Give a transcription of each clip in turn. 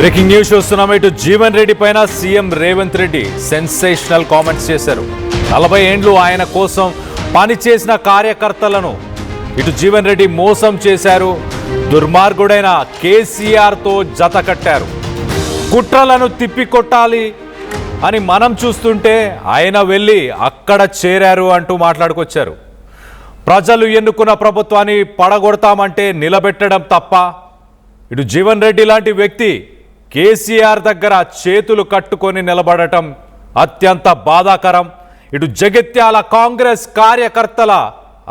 Breaking news చూస్తున్నాం. ఇటు జీవన్ రెడ్డి పైన CM Revanth Reddy sensational comments చేశారు. 40 ఏండ్లు ఆయన కోసం పనిచేసిన కార్యకర్తలను ఇటు జీవన్ రెడ్డి మోసం చేశారు. దుర్మార్గుడైన కేసీఆర్తో జత కట్టారు. కుట్రలను తిప్పికొట్టాలి అని మనం చూస్తుంటే ఆయన వెళ్ళి అక్కడ చేరారు అంటూ మాట్లాడుకొచ్చారు. ప్రజలు ఎన్నుకున్న ప్రభుత్వాన్ని పడగొడతామంటే నిలబెట్టడం తప్ప? ఇటు జీవన్ రెడ్డి లాంటి వ్యక్తి కేసీఆర్ దగ్గర చేతులు కట్టుకొని నిలబడటం అత్యంత బాధాకరం. ఇటు జగిత్యాల కాంగ్రెస్ కార్యకర్తల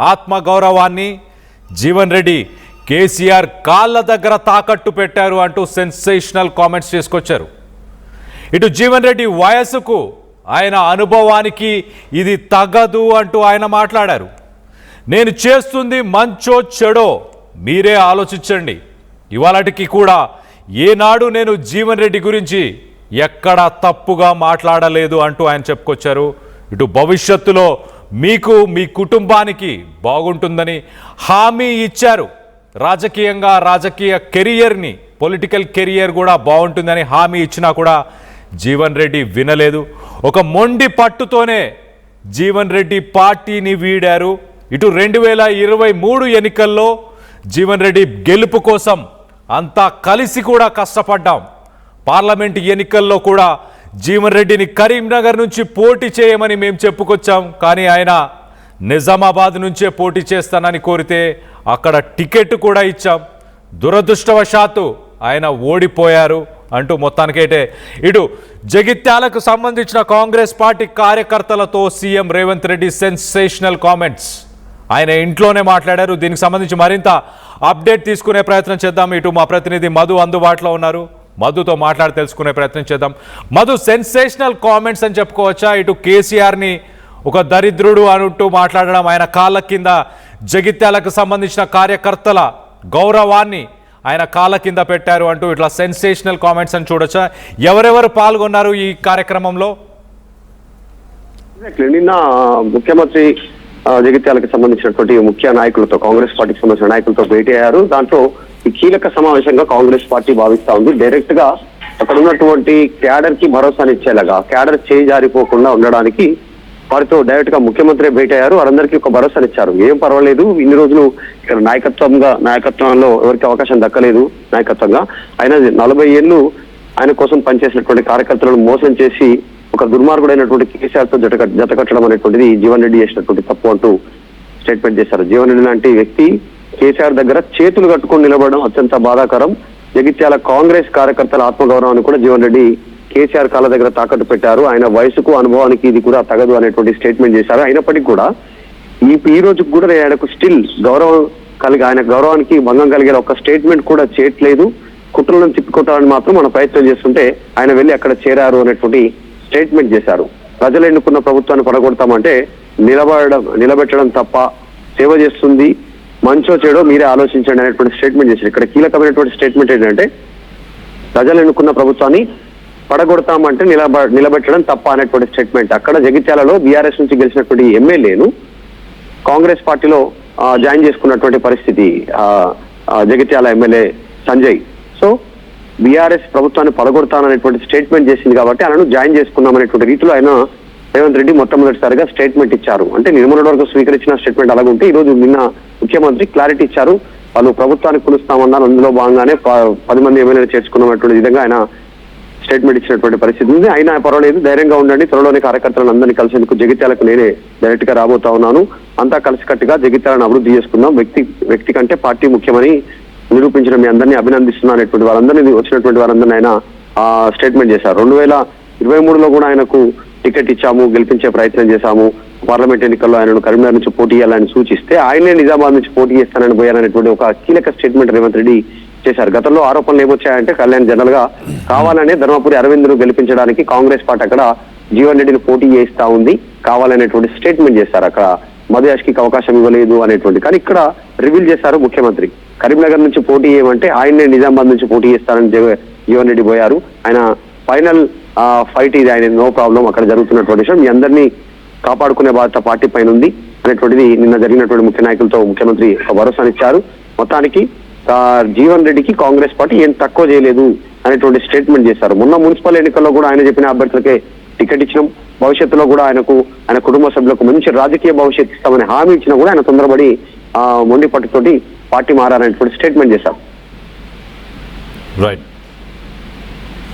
ఆత్మగౌరవాన్ని జీవన్ రెడ్డి కేసీఆర్ కాళ్ళ దగ్గర తాకట్టు పెట్టారు అంటూ సెన్సేషనల్ కామెంట్స్ చేసుకొచ్చారు. ఇటు జీవన్ రెడ్డి వయసుకు ఆయన అనుభవానికి ఇది తగదు అంటూ ఆయన మాట్లాడారు. నేను చేస్తుంది మంచో చెడో మీరే ఆలోచించండి. ఇవాళటికి కూడా ఏనాడు నేను జీవన్ రెడ్డి గురించి ఎక్కడా తప్పుగా మాట్లాడలేదు అంటూ ఆయన చెప్పుకొచ్చారు. ఇటు భవిష్యత్తులో మీకు మీ కుటుంబానికి బాగుంటుందని హామీ ఇచ్చారు. రాజకీయంగా రాజకీయ కెరియర్ని పొలిటికల్ కెరియర్ కూడా బాగుంటుందని హామీ ఇచ్చినా కూడా జీవన్ రెడ్డి వినలేదు. ఒక మొండి పట్టుతోనే జీవన్ రెడ్డి పార్టీని వీడారు. ఇటు 2023 ఎన్నికల్లో జీవన్ రెడ్డి గెలుపు కోసం అంతా కలిసి కూడా కష్టపడ్డాం. పార్లమెంట్ ఎన్నికల్లో కూడా జీవన్ రెడ్డిని కరీంనగర్ నుంచి పోటీ చేయమని మేము చెప్పుకొచ్చాం. కానీ ఆయన నిజామాబాద్ నుంచే పోటీ చేస్తానని కోరితే అక్కడ టికెట్ కూడా ఇచ్చాం. దురదృష్టవశాత్తు ఆయన ఓడిపోయారు అంటూ మొత్తానికైతే ఇటు జగిత్యాలకు సంబంధించిన కాంగ్రెస్ పార్టీ కార్యకర్తలతో CM Revanth Reddy sensational comments ఆయన ఇంట్లోనే మాట్లాడారు. దీనికి సంబంధించి మరింత అప్డేట్ తీసుకునే ప్రయత్నం చేద్దాం. ఇటు మా ప్రతినిధి మధు అందుబాటులో ఉన్నారు. మధుతో మాట్లాడి తెలుసుకునే ప్రయత్నం చేద్దాం. మధు, సెన్సేషనల్ కామెంట్స్ అని చెప్పుకోవచ్చా? ఇటు కేసీఆర్ని ఒక దరిద్రుడు అంటూ మాట్లాడడం, ఆయన కాళ్ళ కింద జగిత్యాలకు సంబంధించిన కార్యకర్తల గౌరవాన్ని ఆయన కాళ్ళ కింద పెట్టారు అంటూ ఇట్లా సెన్సేషనల్ కామెంట్స్ అని చూడొచ్చా? ఎవరెవరు పాల్గొన్నారు ఈ కార్యక్రమంలో? నిన్న ముఖ్యమంత్రి జగిత్యాలకు సంబంధించినటువంటి ముఖ్య నాయకులతో, కాంగ్రెస్ పార్టీకి సంబంధించిన నాయకులతో భేటీ అయ్యారు. దాంట్లో ఈ కీలక సమావేశంగా కాంగ్రెస్ పార్టీ భావిస్తా ఉంది. డైరెక్ట్ గా అక్కడ ఉన్నటువంటి క్యాడర్ కి భరోసానిచ్చేలాగా, క్యాడర్ చేయి జారిపోకుండా ఉండడానికి వారితో డైరెక్ట్ గా ముఖ్యమంత్రి భేటీ అయ్యారు. వారందరికీ ఒక భరోసానిచ్చారు. ఏం పర్వాలేదు, ఇన్ని రోజులు ఇక్కడ నాయకత్వంలో ఎవరికి అవకాశం దక్కలేదు నాయకత్వంగా. ఆయన 40 ఏళ్ళు ఆయన కోసం పనిచేసినటువంటి కార్యకర్తలను మోసం చేసి ఒక దుర్మార్గుడైనటువంటి కేసీఆర్ తో జతకట్టడం అనేటువంటిది జీవన్ రెడ్డి చేసినటువంటి తప్పు అంటూ స్టేట్మెంట్ చేశారు. జీవన్ రెడ్డి లాంటి వ్యక్తి కేసీఆర్ దగ్గర చేతులు కట్టుకొని నిలబడడం అత్యంత బాధాకరం. జగిత్యాల కాంగ్రెస్ కార్యకర్తల ఆత్మగౌరవాన్ని కూడా జీవన్ రెడ్డి కేసీఆర్ కాళ్ళ దగ్గర తాకట్టు పెట్టారు. ఆయన వయసుకు అనుభవానికి ఇది కూడా తగదు అనేటువంటి స్టేట్మెంట్ చేశారు. అయినప్పటికీ కూడా ఈ రోజుకు కూడా ఆయనకు స్టిల్ గౌరవం కలిగి, ఆయన గౌరవానికి భంగం కలిగే ఒక స్టేట్మెంట్ కూడా చేయట్లేదు. కుట్రలను తిప్పికొట్టాలని మాత్రం మన ప్రయత్నం చేస్తుంటే ఆయన వెళ్ళి అక్కడ చేరారు అనేటువంటి స్టేట్మెంట్ చేశారు. ప్రజలు ఎన్నుకున్న ప్రభుత్వాన్ని పడగొడతామంటే నిలబెట్టడం తప్ప? సేవ చేస్తుంది మంచో చెడో మీరే ఆలోచించండి అనేటువంటి స్టేట్మెంట్ చేశారు. ఇక్కడ కీలకమైనటువంటి స్టేట్మెంట్ ఏంటంటే, ప్రజలు ఎన్నుకున్న ప్రభుత్వాన్ని పడగొడతామంటే నిలబెట్టడం తప్ప అనేటువంటి స్టేట్మెంట్. అక్కడ జగిత్యాలలో బీఆర్ఎస్ నుంచి గెలిచినటువంటి ఎమ్మెల్యేను కాంగ్రెస్ పార్టీలో జాయిన్ చేసుకున్నటువంటి పరిస్థితి Jagtial MLA Sanjay. So BRS ప్రభుత్వాన్ని పడగొడతాననేటువంటి స్టేట్మెంట్ చేసింది కాబట్టి ఆయనను జాయిన్ చేసుకున్నామనేటువంటి రీతిలో ఆయన రేవంత్ రెడ్డి మొట్టమొదటిసారిగా స్టేట్మెంట్ ఇచ్చారు. అంటే నిర్మల వరకు స్వీకరించిన స్టేట్మెంట్ అలాగుంటే ఈ రోజు నిన్న ముఖ్యమంత్రి క్లారిటీ ఇచ్చారు. వాళ్ళు ప్రభుత్వాన్ని కొలుస్తామన్నారు. అందులో భాగంగానే 10 మంది ఎమ్మెల్యేలు చేర్చుకున్నటువంటి విధంగా ఆయన స్టేట్మెంట్ ఇచ్చినటువంటి పరిస్థితి ఉంది. అయినా పర్వాలేదు, ధైర్యంగా ఉండండి, త్వరలోని కార్యకర్తలను అందరినీ కలిసేందుకు జగిత్యాలకు నేనే డైరెక్ట్ గా రాబోతా ఉన్నాను. అంతా కలిసికట్టుగా జగిత్యాలను అభివృద్ధి చేసుకుందాం, వ్యక్తి కంటే పార్టీ ముఖ్యమని నిరూపించిన మీ అందరినీ అభినందిస్తున్నా అనేటువంటి వారందరినీ, వచ్చినటువంటి వారందరినీ ఆయన స్టేట్మెంట్ చేశారు. 2023లో కూడా ఆయనకు టికెట్ ఇచ్చాము, గెలిపించే ప్రయత్నం చేశాము. పార్లమెంట్ ఎన్నికల్లో ఆయనను కరీంనగర్ నుంచి పోటీ చేయాలని సూచిస్తే ఆయనే నిజామాబాద్ నుంచి పోటీ చేస్తానని పోయారనేటువంటి ఒక కీలక స్టేట్మెంట్ రేవంత్ రెడ్డి చేశారు. గతంలో ఆరోపణలు ఏమొచ్చాయంటే, కళ్యాణ్ జనరల్ గా కావాలనే ధర్మపురి అరవింద్ను గెలిపించడానికి కాంగ్రెస్ పార్టీ అక్కడ జీవన్ రెడ్డిని పోటీ చేయిస్తా ఉంది, కావాలనేటువంటి స్టేట్మెంట్ చేశారు. అక్కడ మధుయాష్కి అవకాశం ఇవ్వలేదు అనేటువంటి. కానీ ఇక్కడ రివీల్ చేశారు ముఖ్యమంత్రి, కరీంనగర్ నుంచి పోటీ చేయమంటే ఆయన్నే నిజామాబాద్ నుంచి పోటీ చేస్తానని జీవన్ రెడ్డి పోయారు. ఆయన ఫైనల్ ఫైట్ ఇది, ఆయన నో ప్రాబ్లం అక్కడ జరుగుతున్నటువంటి విషయం, మీ అందరినీ కాపాడుకునే బాధ్యత పార్టీ పైన ఉంది అనేటువంటిది నిన్న జరిగినటువంటి ముఖ్య నాయకులతో ముఖ్యమంత్రి ఒక భరోసానిచ్చారు. మొత్తానికి జీవన్ రెడ్డికి కాంగ్రెస్ పార్టీ ఏం తక్కువ చేయలేదు, అనేటువంటి స్టేట్మెంట్ చేశారు. మొన్న మున్సిపల్ ఎన్నికల్లో కూడా ఆయన చెప్పిన అభ్యర్థులకే టికెట్ ఇచ్చినాం, భవిష్యత్తులో కూడా ఆయన కుటుంబ సభ్యులకు మంచి రాజకీయ భవిష్యత్తు ఇస్తామని హామీ ఇచ్చినా కూడా ఆయన తొందరపడి మొండి పట్టుతోటి పార్టీ మారారనేటువంటి స్టేట్మెంట్ చేశారు. రైట్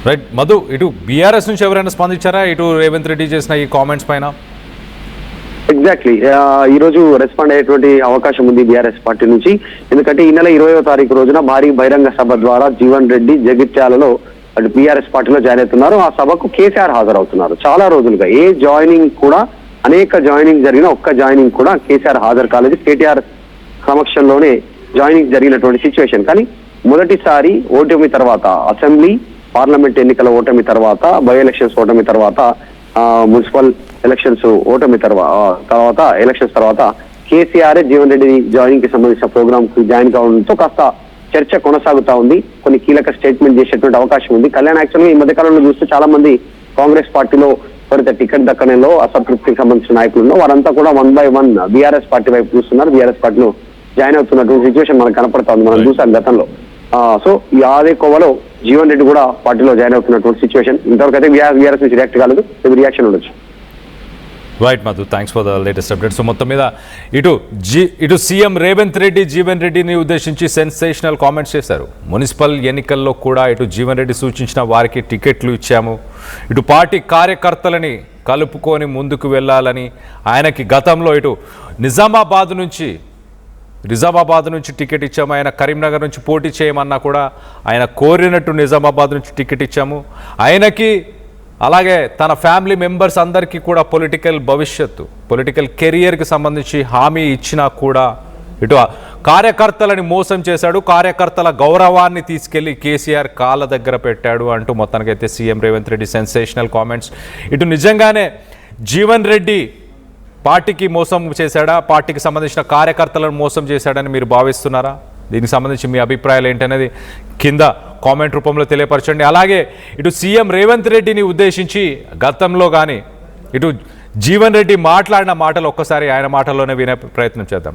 రైట్ మధు, ఇటు బీఆర్ఎస్ నుంచి ఎవరైనా స్పందించారా ఇటు రేవంత్ రెడ్డి చేసిన ఈ కామెంట్స్ పైన? ఎగ్జాక్ట్లీ ఈ రోజు రెస్పాండ్ అయ్యేటువంటి అవకాశం ఉంది బీఆర్ఎస్ పార్టీ నుంచి. ఎందుకంటే ఈ నెల 20వ తారీఖు రోజున భారీ బహిరంగ సభ ద్వారా జీవన్ రెడ్డి జగిత్యాలలో అటు బీఆర్ఎస్ పార్టీలో జాయిన్ అవుతున్నారు. ఆ సభకు కేసీఆర్ హాజరవుతున్నారు. చాలా రోజులుగా ఏ జాయినింగ్ కూడా, అనేక జాయినింగ్ జరిగిన ఒక్క జాయినింగ్ కూడా కేసీఆర్ హాజరు కాలేదు. కేటీఆర్ సమక్షంలోనే జాయినింగ్ జరిగినటువంటి సిచ్యువేషన్. కానీ మొదటిసారి ఓటమి తర్వాత, అసెంబ్లీ పార్లమెంట్ ఎన్నికల ఓటమి తర్వాత, బై ఎలక్షన్స్ ఓటమి తర్వాత, మున్సిపల్ ఎలక్షన్స్ ఓటమి తర్వాత ఎలక్షన్స్ తర్వాత కేసీఆర్ జీవన్ రెడ్డి జాయినింగ్ కి సంబంధించిన ప్రోగ్రామ్ కి జాయిన్ కావడంతో కాస్త చర్చ కొనసాగుతా ఉంది. కొన్ని కీలక స్టేట్మెంట్ చేసేటువంటి అవకాశం ఉంది. కళ్యాణ్ యాక్చువల్గా ఈ మధ్యకాలంలో చూస్తే చాలా మంది కాంగ్రెస్ పార్టీలో ఎవరైతే టికెట్ దక్కడంలో అసంతృప్తికి సంబంధించిన నాయకులు ఉన్నారో వారంతా కూడా 1 by 1 బీఆర్ఎస్ పార్టీ వైపు చూస్తున్నారు. బీఆర్ఎస్ పార్టీలో జాయిన్ అవుతున్నటువంటి సిచ్యువేషన్ మనకు కనపడతా ఉంది, మనం చూసాం గతంలో. సో ఈ అదే కోవలో జీవన్ రెడ్డి కూడా పార్టీలో జాయిన్ అవుతున్నటువంటి సిచ్యువేషన్. ఇంతవరకు అయితే బీఆర్ఎస్ నుంచి రియాక్ట్ కాలేదు, ఇది రియాక్షన్ ఉండొచ్చు. Right Madhu, thanks for the latest update. So మొత్తం మీద ఇటు సీఎం రేవంత్ రెడ్డి జీవన్ రెడ్డిని ఉద్దేశించి సెన్సేషనల్ కామెంట్స్ చేశారు. మున్సిపల్ ఎన్నికల్లో కూడా ఇటు జీవన్ రెడ్డి సూచించిన వారికి టికెట్లు ఇచ్చాము, ఇటు పార్టీ కార్యకర్తలని కలుపుకొని ముందుకు వెళ్ళాలని, ఆయనకి గతంలో ఇటు నిజామాబాద్ నుంచి టికెట్ ఇచ్చాము, ఆయన కరీంనగర్ నుంచి పోటీ చేయమన్నా కూడా ఆయన కోరినట్టు నిజామాబాద్ నుంచి టికెట్ ఇచ్చాము, ఆయనకి అలాగే తన ఫ్యామిలీ మెంబర్స్ అందరికీ కూడా పొలిటికల్ కెరియర్కి సంబంధించి హామీ ఇచ్చినా కూడా ఇటు కార్యకర్తలని మోసం చేశాడు, కార్యకర్తల గౌరవాన్ని తీసుకెళ్లి కేసీఆర్ కాళ్ళ దగ్గర పెట్టాడు అంటూ మొత్తానికైతే CM Revanth Reddy sensational comments. ఇటు నిజంగానే జీవన్ రెడ్డి పార్టీకి మోసం చేశాడా, పార్టీకి సంబంధించిన కార్యకర్తలను మోసం చేశాడని మీరు భావిస్తున్నారా? దీనికి సంబంధించి మీ అభిప్రాయాలు ఏంటనేది కింద కామెంట్ రూపంలో తెలియపరచండి. అలాగే ఇటు సీఎం రేవంత్ రెడ్డిని ఉద్దేశించి గతంలో కానీ ఇటు జీవన్ రెడ్డి మాట్లాడిన మాటలు ఒక్కసారి ఆయన మాటల్లోనే వినే ప్రయత్నం చేద్దాం.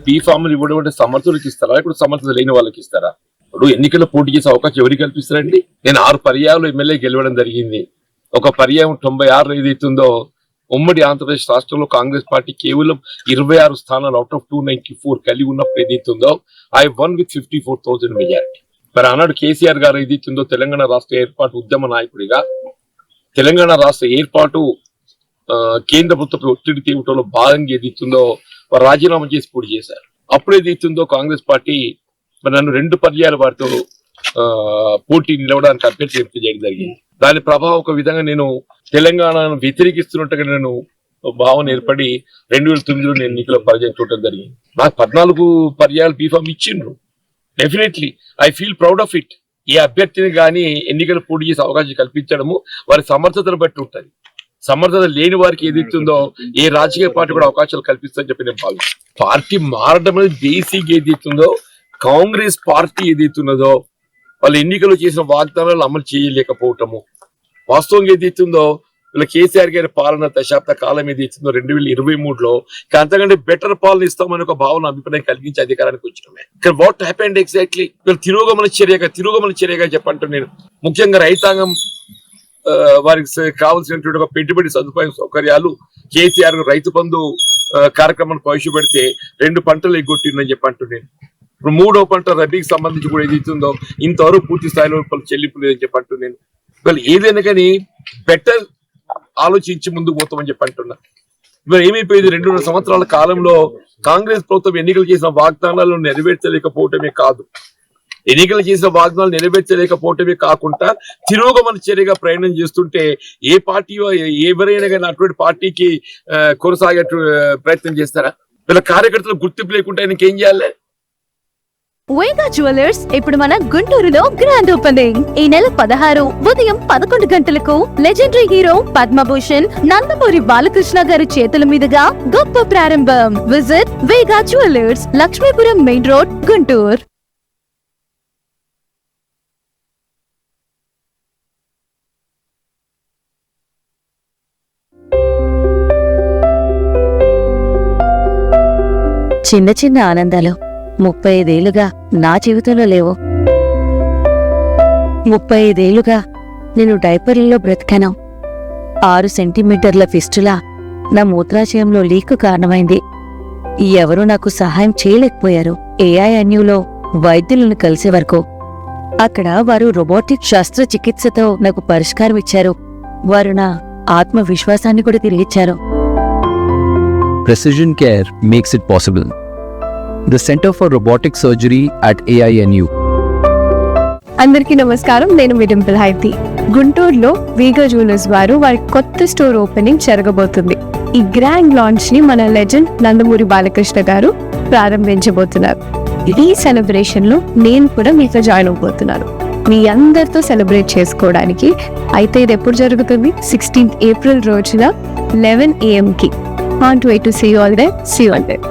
పీ ఫామ్లు ఇవ్వడం అంటే సమర్థులకు ఇస్తారా, ఇప్పుడు సమర్థత లేని వాళ్ళకి ఇస్తారా? ఇప్పుడు ఎన్నికల్లో పోటీ చేసే అవకాశం ఎవరికి కల్పిస్తారండి? నేను 6 పర్యాయాలు ఎమ్మెల్యే గెలవడం జరిగింది. ఒక పర్యాయం 96 ఏదైతుందో ఉమ్మడి ఆంధ్రప్రదేశ్ రాష్ట్రంలో కాంగ్రెస్ పార్టీ కేవలం 26 స్థానాలు అవుట్ ఆఫ్ 294 కలిగి ఉన్నప్పుడు ఏదైతుందో ఐ వన్ విత్ 54,000 మెజారిటీ. మరి ఆనాడు కేసీఆర్ గారు ఏదైతుందో తెలంగాణ రాష్ట్ర ఏర్పాటు ఉద్యమ నాయకుడిగా తెలంగాణ రాష్ట్ర ఏర్పాటు కేంద్ర ప్రభుత్వ ఒత్తిడి తీవ్రలో భాగంగా ఏదైతుందో వారు రాజీనామా చేసి పోటీ చేశారు. అప్పుడు ఏదైతుందో కాంగ్రెస్ పార్టీ మరి నన్ను 2 పర్యాయాల వారితో పోటీ నిలవడానికి అభ్యర్థి ఎంపిక చేయడం జరిగింది. దాని ప్రభావం ఒక విధంగా నేను తెలంగాణను వ్యతిరేకిస్తున్నట్టుగా నేను భావన ఏర్పడి 2009లో నేను ఎన్నికల పరాజయం చూడటం జరిగింది. నాకు 14 పర్యాయాలు బీఫామ్ ఇచ్చిండ్రు. Definitely I feel proud of it. ఏ అభ్యర్థిని కానీ ఎన్నికలు పోటీ చేసే అవకాశం కల్పించడము వారి సమర్థతను బట్టి ఉంటుంది. సమర్థత లేని వారికి ఏదైతుందో ఏ రాజకీయ పార్టీ కూడా అవకాశాలు కల్పిస్తుందని చెప్పి నేను భావిస్తాను. పార్టీ మారడం అనేది బేసిక్ ఏదైతుందో కాంగ్రెస్ పార్టీ ఏదైతున్నదో వాళ్ళు ఎన్నికలు చేసిన వాగ్దానాలు అమలు చేయలేకపోవటము, వాస్తవంగా ఏదైతుందో వీళ్ళ కేసీఆర్ గారి పాలన దశాబ్ద కాలం ఏదైతుందో 2023లో అంతకంటే బెటర్ పాలన ఇస్తామని ఒక భావన అభిప్రాయం కలిగించి అధికారానికి వచ్చినమే. ఇక్కడ వాట్ హ్యాపెండ్ ఎగ్జాక్ట్లీ వీళ్ళు తిరోగమన చర్యగా చెప్పంటూ నేను ముఖ్యంగా రైతాంగం వారికి కావాల్సినటువంటి ఒక పెట్టుబడి సదుపాయం సౌకర్యాలు కేసీఆర్ రైతు బంధు కార్యక్రమాన్ని ప్రవేశపెడితే 2 పంటలు ఎగ్గొట్టిందని చెప్పంటూ నేను ఇప్పుడు 3వ పంట రబీకి సంబంధించి కూడా ఏదైతుందో ఇంతవరకు పూర్తి స్థాయిలో చెల్లింపు లేదని చెప్పంటూ నేను వాళ్ళు ఏదైనా కానీ బెటర్ ఆలోచించి ముందుకు పోతామని చెప్పి అంటున్నా. ఇవాళ ఏమైపోయింది? 2.5 సంవత్సరాల కాలంలో కాంగ్రెస్ ప్రభుత్వం ఎన్నికలు చేసిన వాగ్దానాలను నెరవేర్చలేకపోవటమే కాదు, ఎన్నికలు చేసిన వాగ్దానాలు నెరవేర్చలేకపోవటమే కాకుండా తిరోగమన చర్యగా ప్రయాణం చేస్తుంటే ఏ పార్టీ ఎవరైనా కానీ అటువంటి పార్టీకి కొనసాగే ప్రయత్నం చేస్తారా? వీళ్ళ కార్యకర్తలు గుర్తింపు లేకుంటే ఆయనకి ఏం చేయాలి? వేగా జ్యువెలర్స్ ఇప్పుడు మన గుంటూరులో గ్రాండ్ ఓపెనింగ్. ఈ నెల 16 ఉదయం 11 గంటలకు లెజెండరీ హీరో పద్మభూషణ్ నందమూరి బాలకృష్ణ గారి చేతుల మీదుగా గొప్ప ప్రారంభం. Visit Vega jewellers, Lakshmipuram main road, Guntur. చిన్న చిన్న ఆనందాలు 35 ఏళ్లుగా నా జీవితంలో లేవు. 35 ఏళ్లుగా నేను డైపర్లలో బ్రతికాను. 6 సెంటీమీటర్ల ఫిస్టులా నా మూత్రాశయంలో లీక్ కారణమైంది. ఎవరూ నాకు సహాయం చేయలేకపోయారు. ఏఐఎన్యూలో వైద్యులను కలిసే వరకు అక్కడ వారు రోబోటిక్ శస్త్రచికిత్సతో నాకు పరిష్కారం ఇచ్చారు. వారు నా ఆత్మవిశ్వాసాన్ని కూడా తిరిగిచ్చారు. Precision Care makes it possible. The Center for Robotic Surgery at AINU. అందరికీ నమస్కారం. నేను మీ డింపుల్ హైతి. గుంటూరులో వీగా జ్యువెలర్స్ వారు వారి కొత్త స్టోర్ ఓపెనింగ్ జరగబోతుంది. ఈ గ్రాండ్ లాంచ్ ని మన లెజెండ్ నందమూరి బాలకృష్ణ గారు ప్రారంభించబోతున్నారు. ఈ సెలబ్రేషన్ లో నేను కూడా మీతో జాయిన్ అవబోతున్నాను. మీ అందరితో సెలబ్రేట్ చేసుకోవడానికి. అయితే ఇది ఎప్పుడు జరుగుతుంది? 16th April రోజున 11 AM కి. Can't wait to see you all there. See you all there.